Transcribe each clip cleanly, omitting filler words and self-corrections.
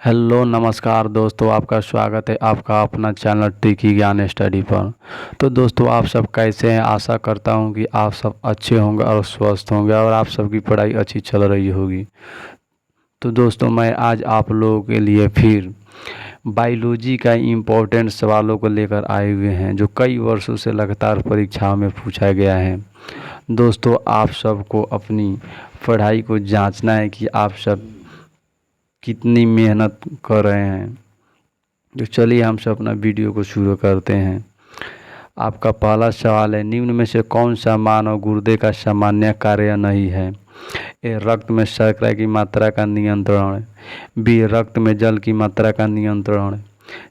Hello नमस्कार दोस्तों, आपका स्वागत है आपका अपना चैनल टिकी ज्ञान स्टडी पर। तो दोस्तों, आप सब कैसे हैं? आशा करता हूं कि आप सब अच्छे होंगे और स्वस्थ होंगे और आप सबकी पढ़ाई अच्छी चल रही होगी। तो दोस्तों, मैं आज आप लोगों के लिए फिर बायोलॉजी का इम्पोर्टेंट सवालों को लेकर आए हुए हैं, जो कई वर्षों से लगातार परीक्षाओं में पूछा गया है। दोस्तों, आप सबको अपनी पढ़ाई को जांचना है कि आप सब कितनी मेहनत कर रहे हैं। तो चलिए हम सब अपना वीडियो को शुरू करते हैं। आपका पहला सवाल है, निम्न में से कौन सा मानव गुर्दे का सामान्य कार्य नहीं है? ए, रक्त में शर्करा की मात्रा का नियंत्रण। बी, रक्त में जल की मात्रा का नियंत्रण।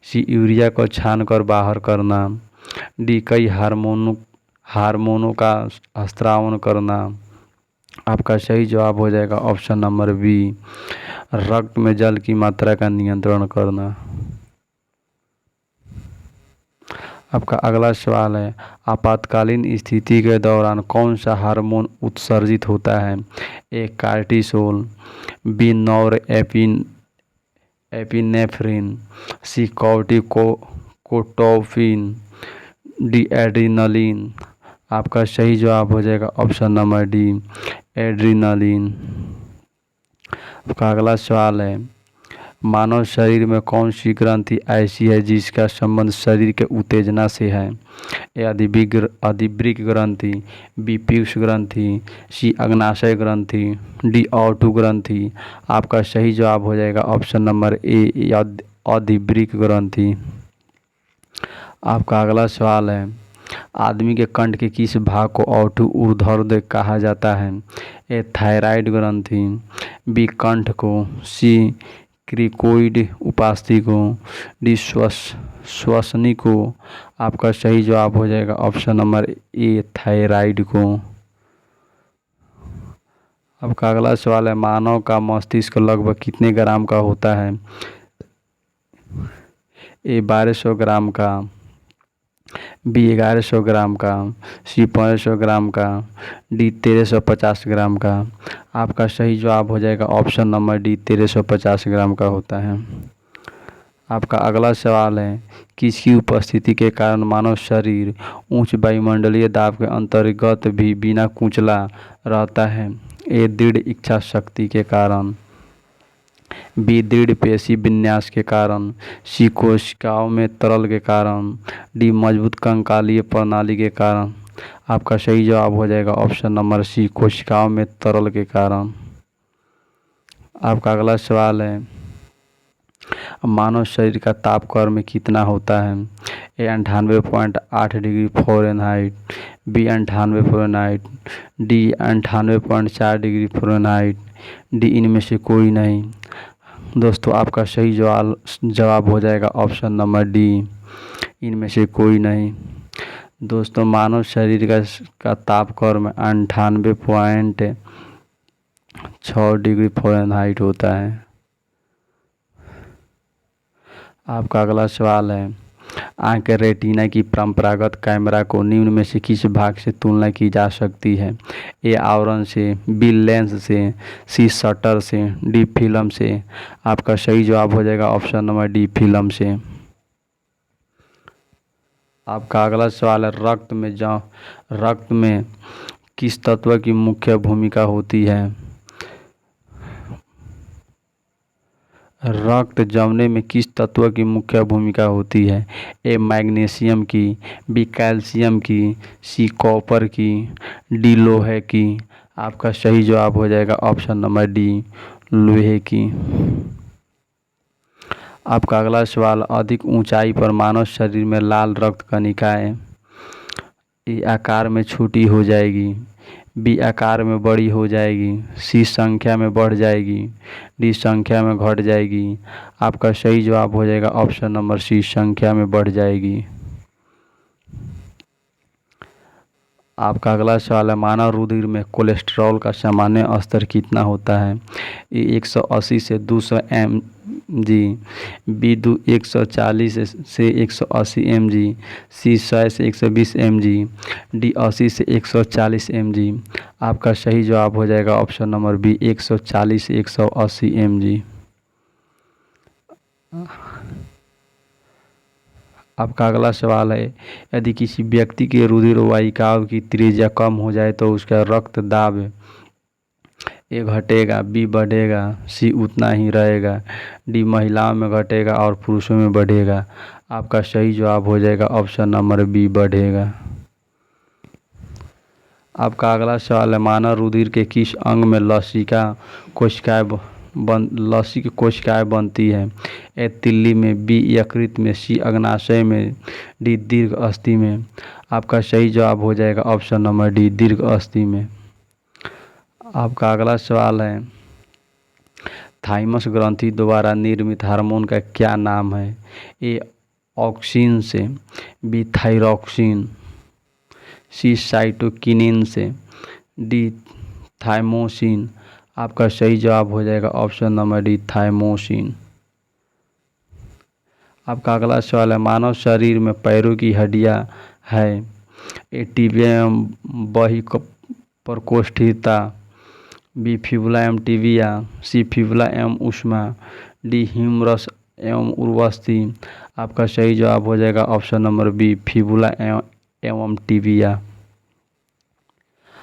सी, यूरिया को छानकर बाहर करना। डी, कई हार्मोनों का स्रावन करना। आपका सही जवाब हो जाएगा ऑप्शन नंबर बी, रक्त में जल की मात्रा का नियंत्रण करना। आपका अगला सवाल है, आपातकालीन स्थिति के दौरान कौन सा हार्मोन उत्सर्जित होता है? A, cortisol. B, norepinephrine. C, corticotropin. D, adrenaline. आपका सही जवाब हो जाएगा ऑप्शन नंबर डी, एड्रीनलिन। आपका अगला सवाल है, मानव शरीर में कौन सी ग्रंथि ऐसी है जिसका संबंध शरीर के उत्तेजना से है? ए, अधिवृक्क ग्रंथि। बी, पीयूष ग्रंथि। सी, अग्नाशय ग्रंथि। डी, ऑटू ग्रंथि। आपका सही जवाब हो जाएगा ऑप्शन नंबर ए, अधिवृक्क ग्रंथि। आपका अगला सवाल है, आदमी के कंठ के किस भाग को ऑटू ऊर्ध्वोदय कहा जाता है? ए, थायराइड ग्रंथि। बी, कंठ को। सी, क्रिकोइड उपास्थि को। डी, श्वसनी को। आपका सही जवाब हो जाएगा ऑप्शन नंबर ए, थायराइड को। आपका अगला सवाल है, मानव का मस्तिष्क लगभग कितने ग्राम का होता है? ए, 1200 ग्राम का। बी, 1100 ग्राम का। सी, 1500 ग्राम का। डी, 1350 ग्राम का। आपका सही जवाब हो जाएगा ऑप्शन नंबर डी, 1350 ग्राम का होता है। आपका अगला सवाल है, किसकी उपस्थिति के कारण मानव शरीर उच्च वायुमंडलीय दाब के अंतर्गत भी बिना कुचला रहता है? ए, दृढ़ इच्छा शक्ति के कारण। बी, दृढ़ पेशी विन्यास के कारण। सी, कोशिकाओं में तरल के कारण। डी, मजबूत कंकालीय प्रणाली के कारण। आपका सही जवाब हो जाएगा ऑप्शन नंबर सी, कोशिकाओं में तरल के कारण। आपका अगला सवाल है, मानव शरीर का तापक्रम कितना होता है? A, 98.8 degree Fahrenheit. B, 98 Fahrenheit. D, 98.4 degree Fahrenheit. D, इनमें से कोई नहीं। दोस्तों, आपका सही जवाब हो जाएगा ऑप्शन नंबर डी, इनमें से कोई नहीं। दोस्तों, मानव शरीर का तापक्रम 98.6 डिग्री फ़ारेनहाइट होता है। आपका अगला सवाल है, आँख के रेटिना की परंपरागत कैमरा को निम्न में से किस भाग से तुलना की जा सकती है? ए, आवरण से। बी, लेंस से। सी, शटर से। डी, फिल्म से। आपका सही जवाब हो जाएगा ऑप्शन नंबर डी, फिल्म से। आपका अगला सवाल है, रक्त में किस तत्व की मुख्य भूमिका होती है? रक्त जमने में किस तत्व की मुख्य भूमिका होती है? ए, मैग्नीशियम की। बी, कैल्शियम की। सी, कॉपर की। डी, लोहे की। आपका सही जवाब हो जाएगा ऑप्शन नंबर डी, लोहे की। आपका अगला सवाल, अधिक ऊंचाई पर मानव शरीर में लाल रक्त कणिकाएं ए, आकार में छोटी हो जाएगी। बी, आकार में बड़ी हो जाएगी। सी, संख्या में बढ़ जाएगी। डी, संख्या में घट जाएगी। आपका सही जवाब हो जाएगा ऑप्शन नंबर सी, संख्या में बढ़ जाएगी। आपका अगला सवाल है, मानव रुधिर में कोलेस्ट्रॉल का सामान्य स्तर कितना होता है? ए, 180 से 200 mg। बी, 140 से 180 mg। सी, 100 से 120 mg। डी, 80 से 140 mg। आपका सही जवाब हो जाएगा ऑप्शन नंबर बी, 140 से 180 mg। आपका अगला सवाल है, यदि किसी व्यक्ति के रुधिर वाहिकाओं की त्रिज्या कम हो जाए तो उसका रक्त दाब ए घटेगा, बी बढ़ेगा, सी उतना ही रहेगा, डी महिलाओं में घटेगा और पुरुषों में बढ़ेगा। आपका सही जवाब हो जाएगा ऑप्शन नंबर बी, बढ़ेगा। आपका अगला सवाल है, मानव रुधिर के किस अंग में लसी की कोशिकाएं बनती है? ए तिल्ली में, बी यकृत में, सी अग्नाशय में, डी दीर्घ अस्थि में। आपका सही जवाब हो जाएगा ऑप्शन नंबर डी, दीर्घ अस्थि में। आपका अगला सवाल है, थाइमस ग्रंथि द्वारा निर्मित हार्मोन का क्या नाम है? ए ऑक्सिन से, बी थायरॉक्सिन, सी साइटोकिनिन से, डी थाइमोसिन। आपका सही जवाब हो जाएगा ऑप्शन नंबर डी, थाइमोसिन। आपका अगला सवाल है, मानव शरीर में पैरों की हड्डियां है? ए टिबिया एवं बही प्रकोष्ठिता, बी फिबुला एवं टिबिया, सी फिबुला एवं उष्मा, डी ह्यूमरस एवं उर्वस्थि। आपका सही जवाब हो जाएगा ऑप्शन नंबर बी, फिबुला एवं टिबिया।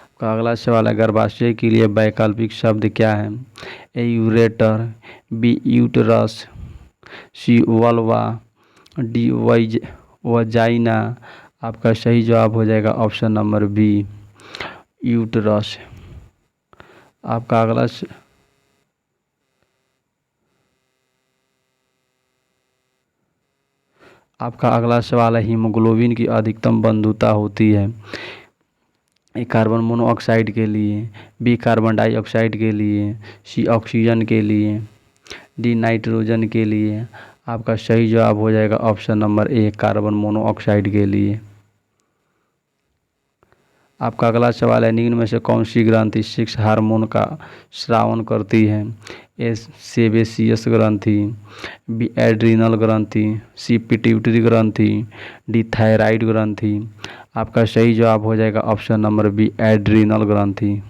आपका अगला सवाल है, गर्भाशय के लिए वैकल्पिक शब्द क्या है? ए यूरेटर, बी यूटरस, सी वल्वा, डी वजाइना। आपका सही जवाब हो जाएगा ऑप्शन नंबर बी, यूटरस। आपका अगला सवाल है, हीमोग्लोबिन की अधिकतम बंधुता होती है? ए कार्बन मोनोऑक्साइड के लिए, बी कार्बन डाइऑक्साइड के लिए, सी ऑक्सीजन के लिए, डी नाइट्रोजन के लिए। आपका सही जवाब हो जाएगा option number A, carbon monoxide के लिए। आपका अगला सवाल है, निम्न में से कौन सी ग्रंथि सेक्स हार्मोन का स्रावन करती है? ए सेबेसियस ग्रंथि, बी एड्रिनल ग्रंथि, सी पिट्यूटरी ग्रंथि, डी थायराइड ग्रंथि। आपका सही जवाब हो जाएगा ऑप्शन नंबर बी, एड्रिनल ग्रंथि।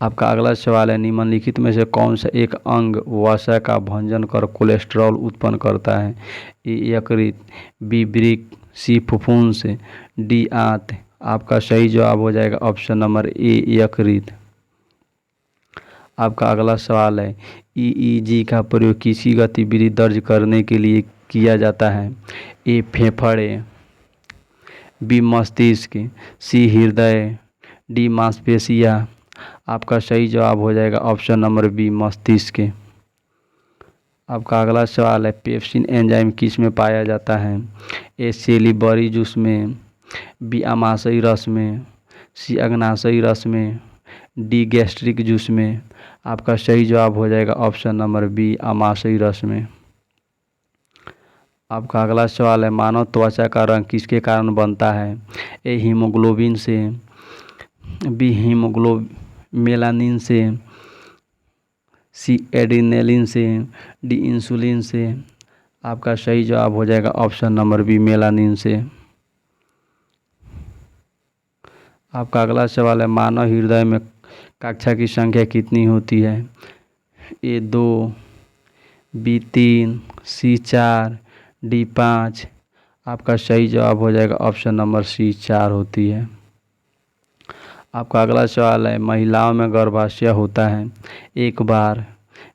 आपका अगला सवाल है, निम्नलिखित में से कौन सा एक अंग वसा का भंजन कर कोलेस्ट्रॉल उत्पन्न करता है? ए यकृत, बी वृक्क, सी फुफ्फुस, डी आंत। आपका सही जवाब हो जाएगा ऑप्शन नंबर ए, यकृत। आपका अगला सवाल है, ईईजी का प्रयोग किसी गतिविधि दर्ज करने के लिए किया जाता है? ए फेफड़े, बी मस्तिष्क, सी हृदय, डी मांसपेशियाँ। आपका सही जवाब हो जाएगा ऑप्शन नंबर बी, मस्तिष्क। आपका अगला सवाल है, पेप्सिन एंजाइम किस में पाया जाता है? ए सेलिबरी जूस में, बी आमाशयी रस में, सी अग्नाशयी रस में, डी गैस्ट्रिक जूस में। आपका सही जवाब हो जाएगा ऑप्शन नंबर बी, आमाशयी रस में। आपका अगला सवाल है, मानव त्वचा का रंग किसके कारण बनता है? ए हीमोग्लोबिन से, बी मेलानिन से, सी एड्रेनलिन से, डी इंसुलिन से। आपका सही जवाब हो जाएगा ऑप्शन नंबर बी, मेलानिन से। आपका अगला सवाल है, मानव हृदय में कक्षा की संख्या कितनी होती है? ए 2, बी 3, सी 4, डी 5। आपका सही जवाब हो जाएगा ऑप्शन नंबर सी, 4 होती है। आपका अगला सवाल है, महिलाओं में गर्भाशय होता है? 1 बार,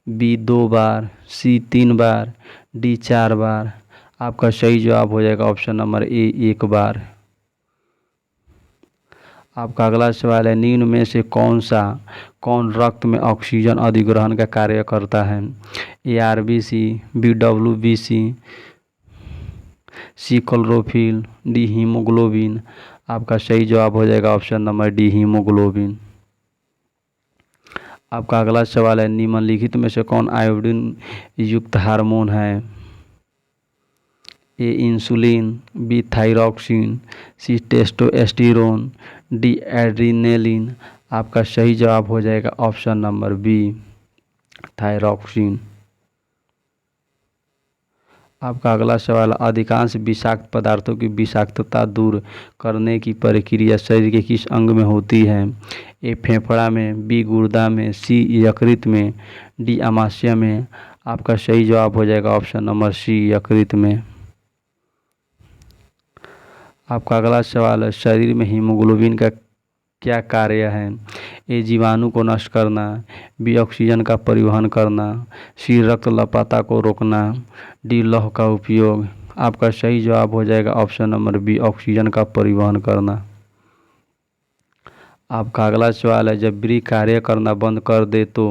बी 2 बार, सी 3 बार, डी 4 बार। आपका सही जवाब हो जाएगा ऑप्शन नंबर ए, 1 बार। आपका अगला सवाल है, निम्न में से कौन रक्त में ऑक्सीजन अधिग्रहण का कार्य करता है? ए आरबीसी, बी डब्ल्यूबीसी, सी क्लोरोफिल, डी हीमोग्लोबिन। आपका सही जवाब हो जाएगा ऑप्शन नंबर डी, हीमोग्लोबिन। आपका अगला सवाल है, निम्नलिखित में से कौन आयोडीन युक्त हार्मोन है? ए इंसुलिन, बी थायरॉक्सिन, सी टेस्टोस्टेरोन, डी एड्रिनलिन। आपका सही जवाब हो जाएगा ऑप्शन नंबर बी, थायरॉक्सिन। आपका अगला सवाल, अधिकांश विषाक्त पदार्थों की विषाक्तता दूर करने की प्रक्रिया शरीर के किस अंग में होती है? ए फेफड़ा में, बी गुर्दा में, सी यकृत में, डी आमाशय में। आपका सही जवाब हो जाएगा ऑप्शन नंबर सी, यकृत में। आपका अगला सवाल है, शरीर में हीमोग्लोबिन का क्या कार्य है? ए जीवाणु को नष्ट करना, बी ऑक्सीजन का परिवहन करना, सी रक्त लपाता को रोकना, डी लौह का उपयोग। आपका सही जवाब हो जाएगा ऑप्शन नंबर बी, ऑक्सीजन का परिवहन करना। आपका अगला सवाल है, जब वृक्क कार्य करना बंद कर दे तो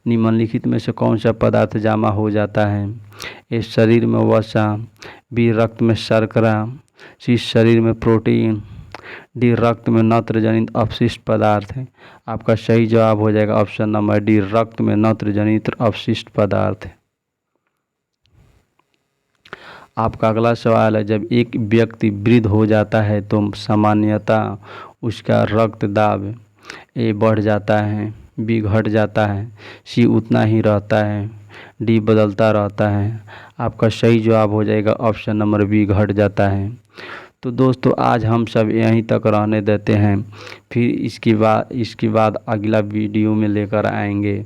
निम्नलिखित में से कौन सा पदार्थ जमा हो जाता है? ए शरीर में वसा, बी रक्त में शर्करा, सी शरीर में प्रोटीन, डी रक्त में नत्र जनित अपशिष्ट पदार्थ है। आपका सही जवाब हो जाएगा ऑप्शन नंबर डी, रक्त में नत्र जनित अपशिष्ट पदार्थ है। आपका अगला सवाल है, जब एक व्यक्ति वृद्ध हो जाता है तो सामान्यतः उसका रक्तदाब ए बढ़ जाता है, बी घट जाता है, सी उतना ही रहता है, डी बदलता रहता है। आपका सही जवाब हो जाएगा ऑप्शन नंबर बी, घट जाता है। तो दोस्तों आज हम सब यहीं तक रहने देते हैं, फिर इसके बाद अगला वीडियो में लेकर आएंगे।